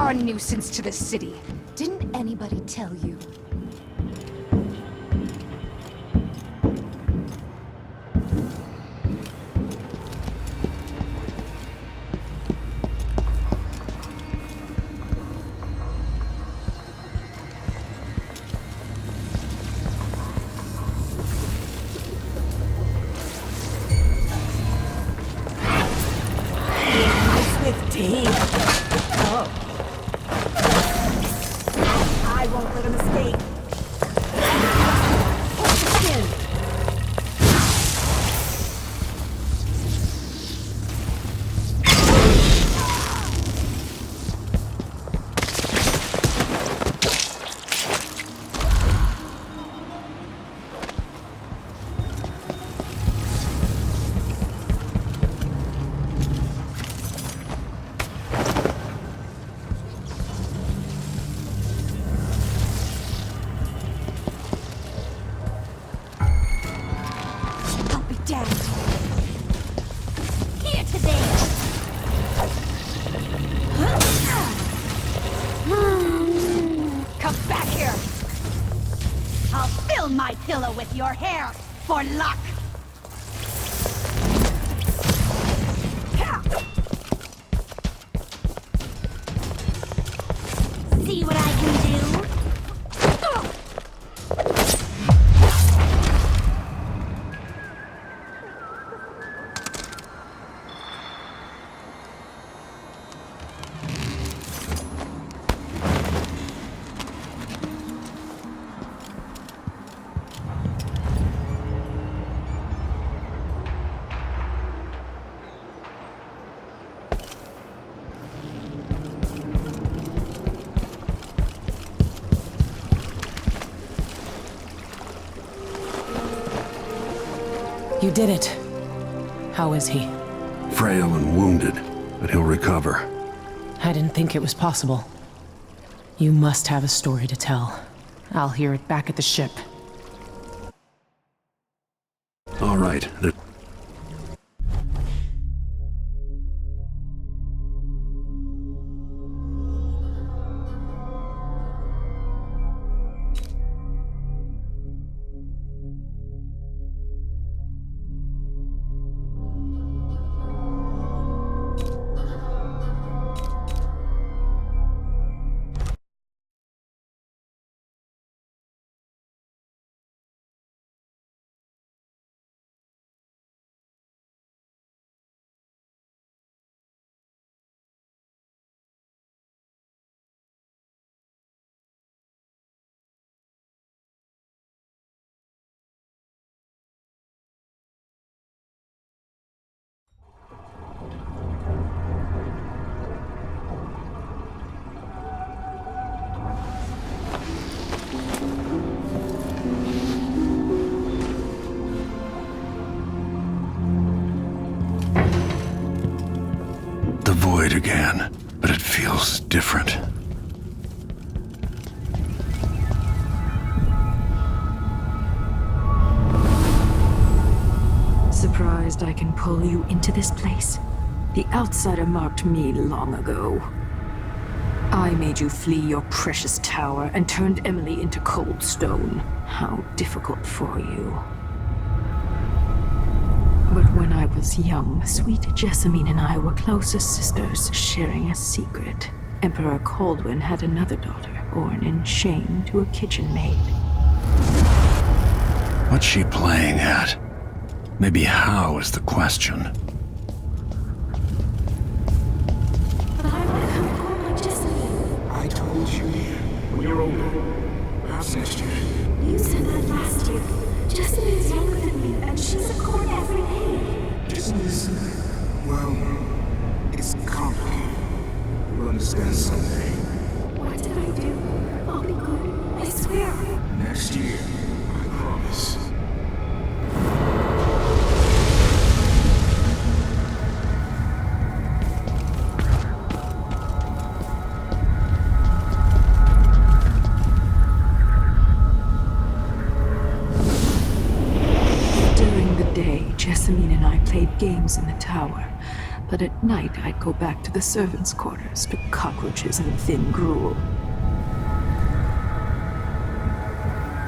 are a nuisance to the city. Didn't anybody tell you? I won't let him escape. My pillow with your hair, for luck! See what I can do? You did it. How is he? Frail and wounded, but he'll recover. I didn't think it was possible. You must have a story to tell. I'll hear it back at the ship. All right. Again, but it feels different. Surprised I can pull you into this place? The outsider marked me long ago. I made you flee your precious tower and turned Emily into cold stone. How difficult for you. But when I was young, sweet Jessamine and I were close as sisters, sharing a secret. Emperor Kaldwin had another daughter, born in shame to a kitchen maid. What's she playing at? Maybe how is the question. I told you, when you're older, perhaps next year. You said that last year. Jessamine is younger than me, and she's a court every day. Isn't well, it's complicated. You'll understand someday. What did I do? I'll be good. I swear. Next year, I promise. During the day, Jessamine and I played games in the tower. But at night, I'd go back to the servants' quarters to cockroaches and thin gruel.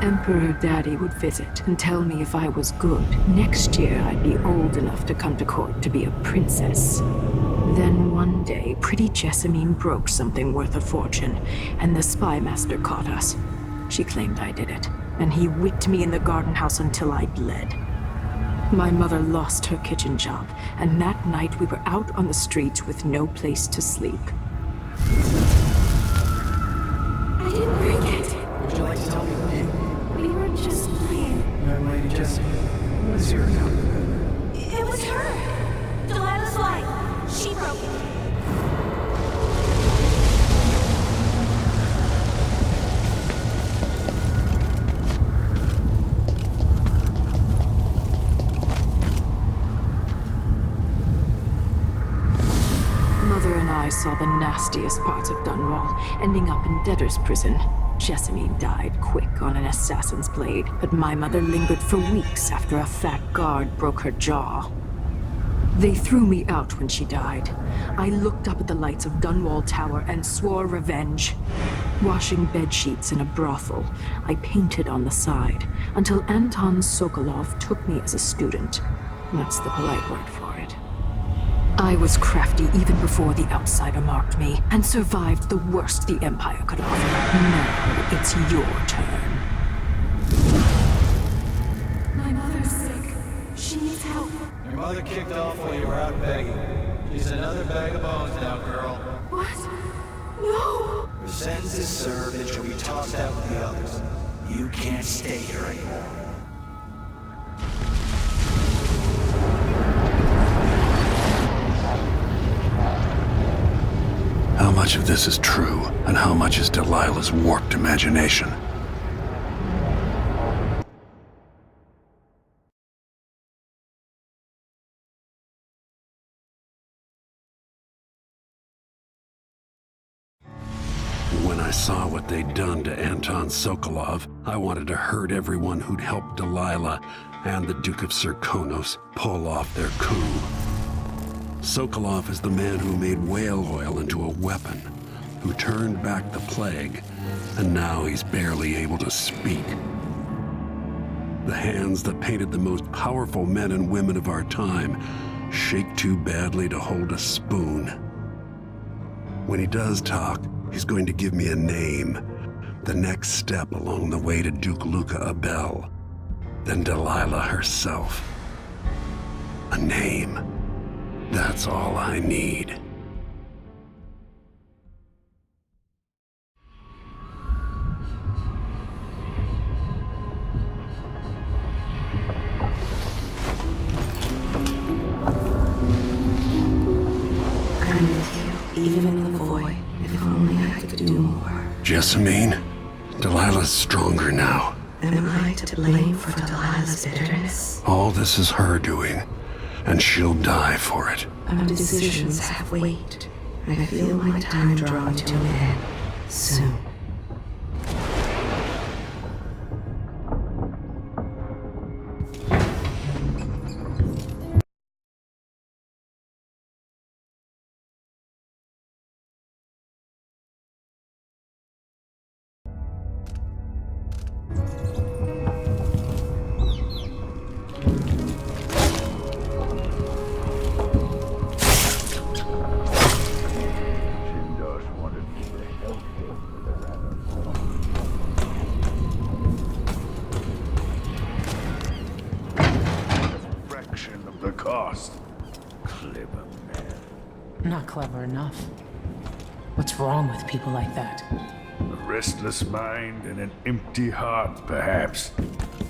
Emperor Daddy would visit and tell me if I was good. Next year, I'd be old enough to come to court to be a princess. Then one day, pretty Jessamine broke something worth a fortune, and the spy master caught us. She claimed I did it, and he whipped me in the garden house until I bled. My mother lost her kitchen job, and that night we were out on the streets with no place to sleep. I didn't bring it. Would you like to tell me the name? We were just playing. Young Lady Jessie. What is your account of that? It was her. Delilah's light. She broke it. Mother and I saw the nastiest parts of Dunwall, ending up in debtor's prison. Jessamine died quick on an assassin's blade, but my mother lingered for weeks after a fat guard broke her jaw. They threw me out when she died. I looked up at the lights of Dunwall Tower and swore revenge. Washing bedsheets in a brothel, I painted on the side, until Anton Sokolov took me as a student. That's the polite word for it. I was crafty even before the outsider marked me, and survived the worst the Empire could offer. Now it's your turn. My mother's sick. She needs help. Your mother kicked off while you were out begging. She's another bag of bones now, girl. What? No! Your sentence is served and she'll be tossed out with the others. You can't stay here anymore. How much of this is true, and how much is Delilah's warped imagination? When I saw what they'd done to Anton Sokolov, I wanted to hurt everyone who'd helped Delilah and the Duke of Serkonos pull off their coup. Sokolov is the man who made whale oil into a weapon, who turned back the plague, and now he's barely able to speak. The hands that painted the most powerful men and women of our time shake too badly to hold a spoon. When he does talk, he's going to give me a name, the next step along the way to Duke Luca Abel, then Delilah herself. A name. That's all I need. I'm with you, even in the void. If only I could do more. Jessamine, Delilah's stronger now. Am I to blame for Delilah's bitterness? All this is her doing, and she'll die for it. Our decisions have weight. I feel my time drawing to an end soon. The cost. Clever man. Not clever enough. What's wrong with people like that? A restless mind and an empty heart, perhaps.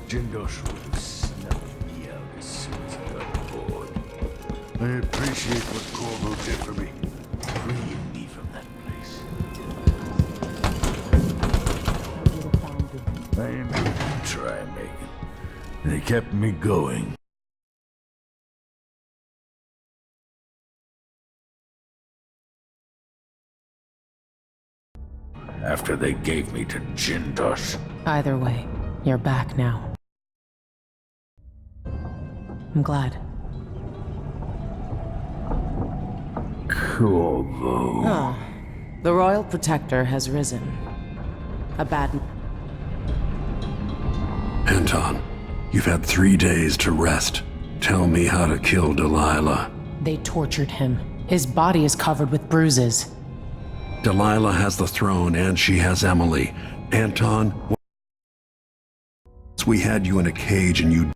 Jindosh would have snuffed me out as soon as I got aboard. I appreciate what Corvo did for me, freeing me from that place. I enjoyed the try making. They kept me going. After they gave me to Jindosh. Either way, you're back now. I'm glad. Corvo. Ah, the Royal Protector has risen. A bad... Anton, you've had 3 days to rest. Tell me how to kill Delilah. They tortured him. His body is covered with bruises. Delilah has the throne and she has Emily. Anton, once we had you in a cage and you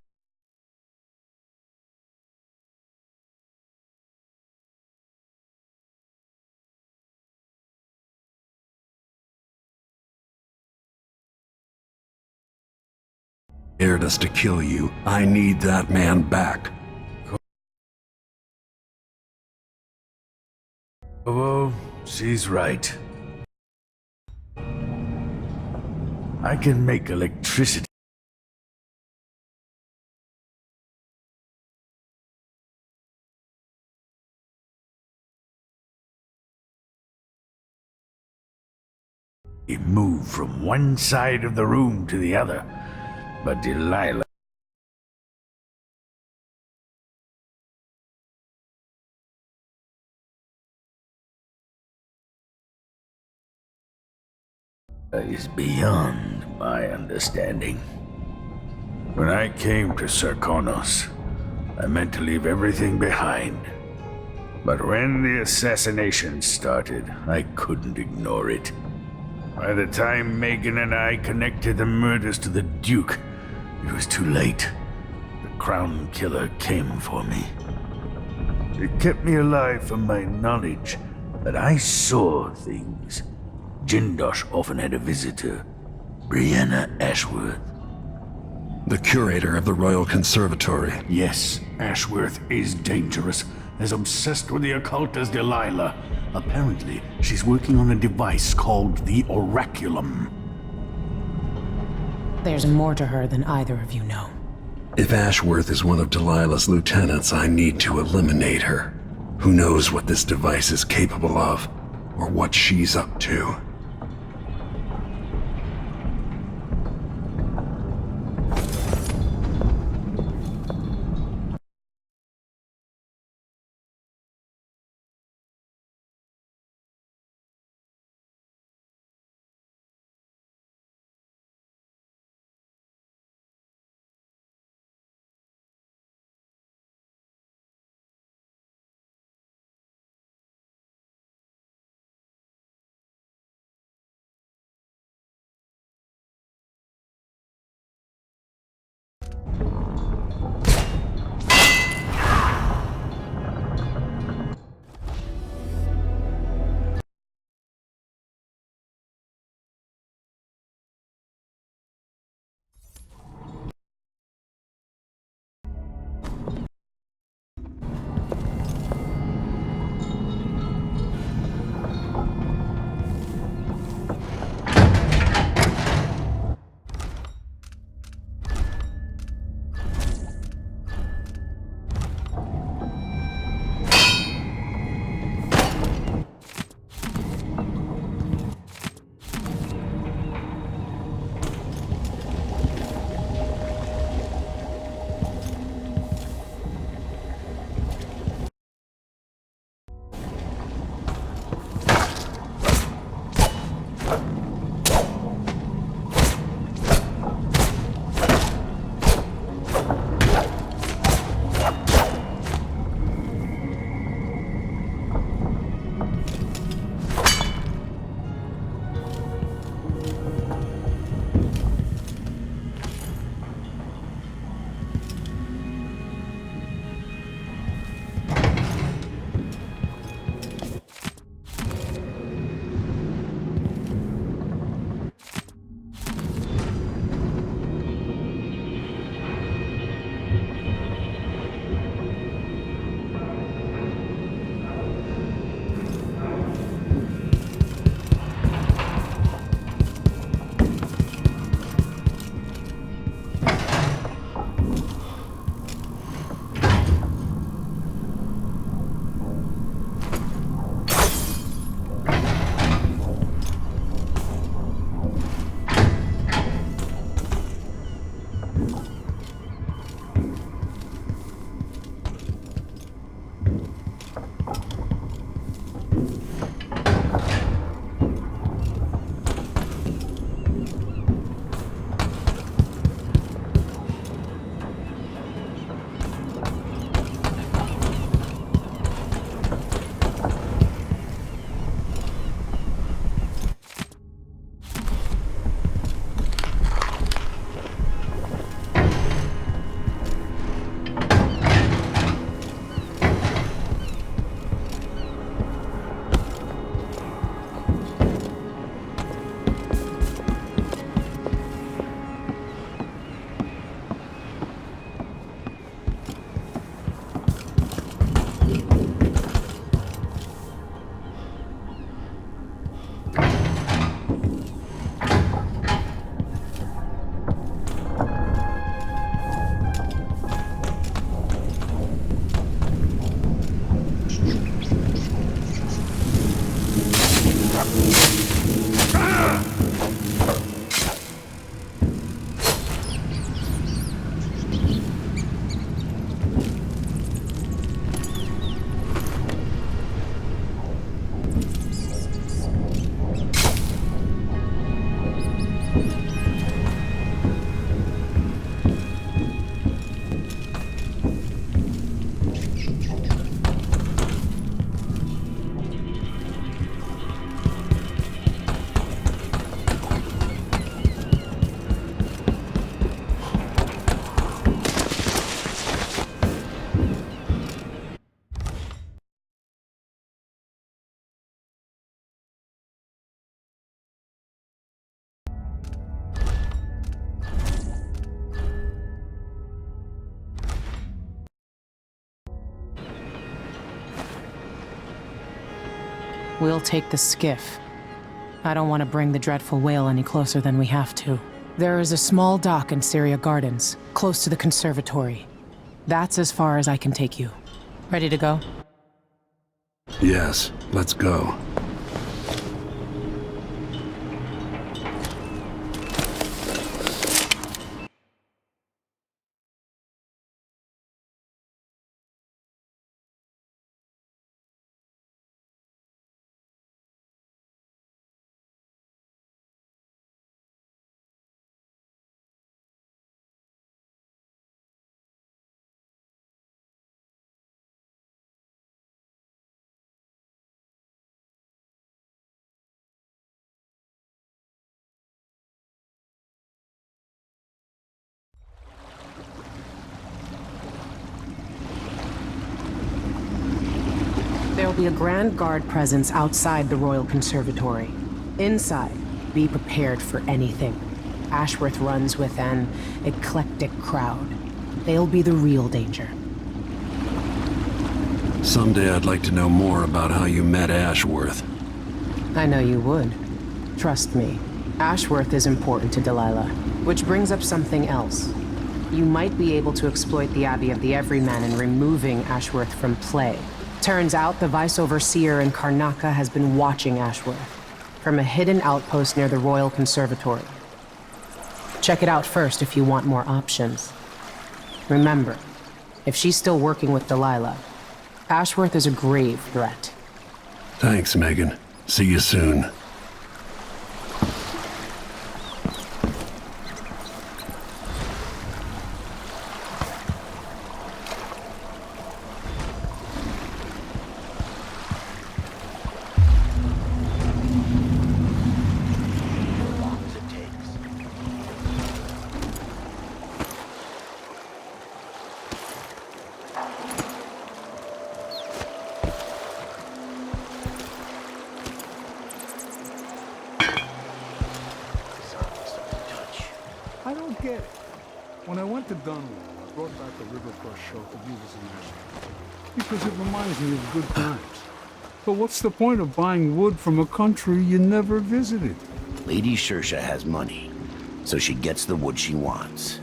dared us to kill you, I need that man back. Corvo, she's right. I can make electricity. Move from one side of the room to the other, but Delilah is beyond my understanding. When I came to Serkonos, I meant to leave everything behind. But when the assassination started, I couldn't ignore it. By the time Megan and I connected the murders to the Duke, it was too late. The Crown Killer came for me. It kept me alive from my knowledge that I saw things. Jindosh often had a visitor, Brianna Ashworth. The curator of the Royal Conservatory. Yes, Ashworth is dangerous, as obsessed with the occult as Delilah. Apparently, she's working on a device called the Oraculum. There's more to her than either of you know. If Ashworth is one of Delilah's lieutenants, I need to eliminate her. Who knows what this device is capable of, or what she's up to. We'll take the skiff. I don't want to bring the dreadful whale any closer than we have to. There is a small dock in Syria Gardens, close to the conservatory. That's as far as I can take you. Ready to go? Yes, let's go. There'll be a Grand Guard presence outside the Royal Conservatory. Inside, be prepared for anything. Ashworth runs with an eclectic crowd. They'll be the real danger. Someday I'd like to know more about how you met Ashworth. I know you would. Trust me, Ashworth is important to Delilah. Which brings up something else. You might be able to exploit the Abbey of the Everyman in removing Ashworth from play. Turns out the Vice Overseer in Karnaca has been watching Ashworth from a hidden outpost near the Royal Conservatory. Check it out first if you want more options. Remember, if she's still working with Delilah, Ashworth is a grave threat. Thanks, Megan. See you soon. I don't get it. When I went to Dunwall, I brought back the Rivercross show to view as an asset. Because it reminds me of good times. But what's the point of buying wood from a country you never visited? Lady Shersha has money, so she gets the wood she wants.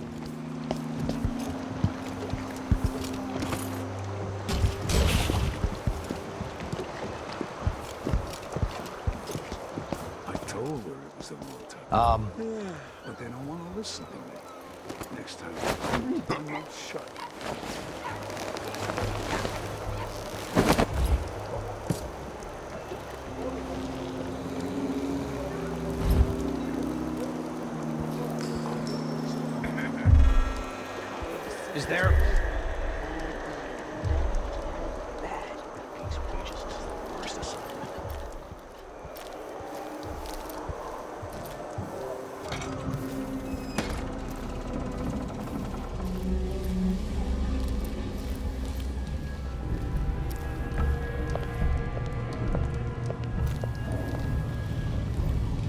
I told her it was a motel. Yeah, but they don't want to listen to me. Next time, keep their mouth shut. Is there...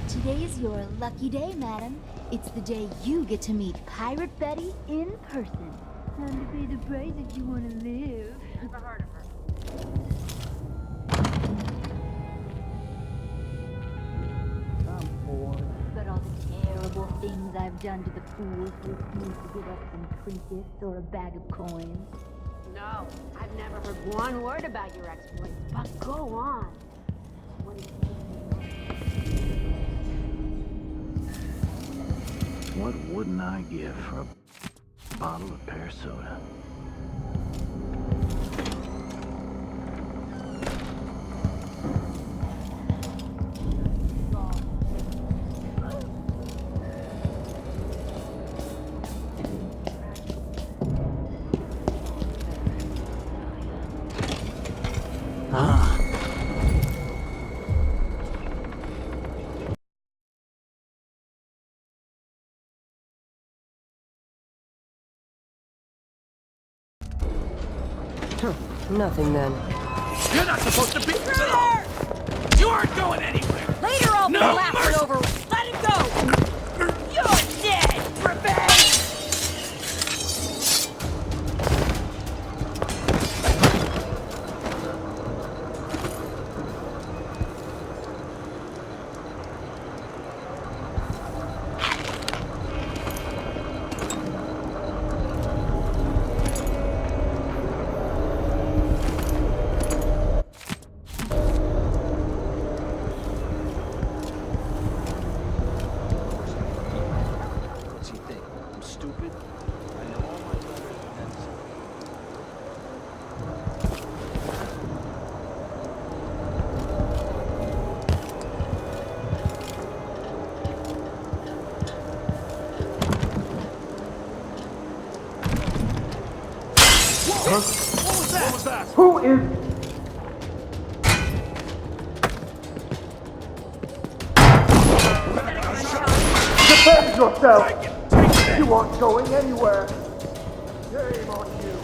Today's your lucky day, madam. It's the day you get to meet Pirate Betty in person. Time to pay the price if you want to live. Never heard of her. I'm bored. But all the terrible things I've done to the fools who refuse to give up some trinkets or a bag of coins. No, I've never heard one word about your exploits, but go on. What is What wouldn't I give for a bottle of pear soda? Nothing then. You're not supposed to be... You aren't going anywhere! Later I'll be No laughing mercy! over it. Let him go! You're dead, revenge! What was that? Who is... Defend yourself! You aren't going anywhere! Shame on you!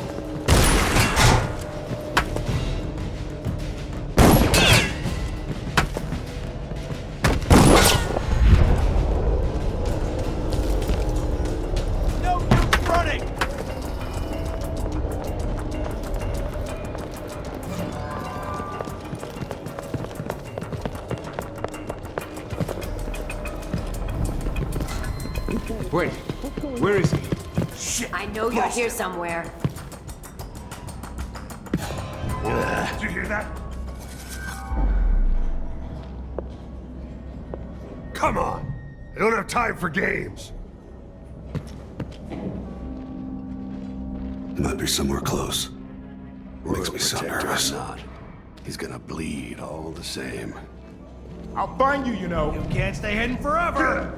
No use running! Wait, where is he? Shit! I know you're here somewhere. Did you hear that? Come on! I don't have time for games! Might be somewhere close. Makes me so nervous. Not. He's gonna bleed all the same. I'll find you, you know. You can't stay hidden forever!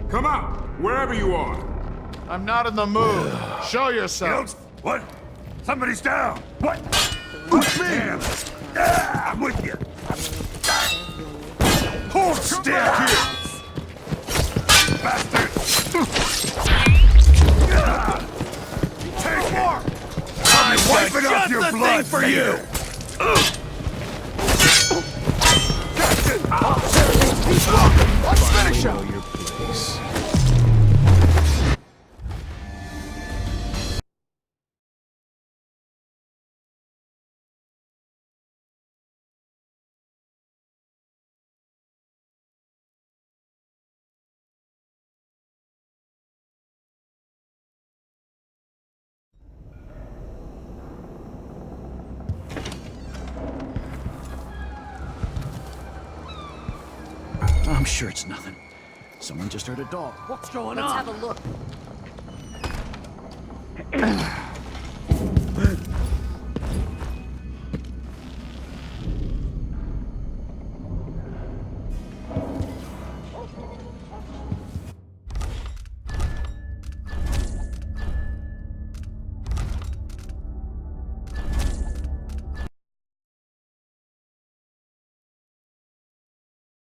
Come out, wherever you are. I'm not in the mood. Show yourself. What? Somebody's down! What? Push me! I'm with you! Hold still here! Bastard! Take it! I'm wiping off your blood for you! Let's finish him. Know your place. I'm sure it's nothing. Someone just heard a dog. What's going Let's on? have a look.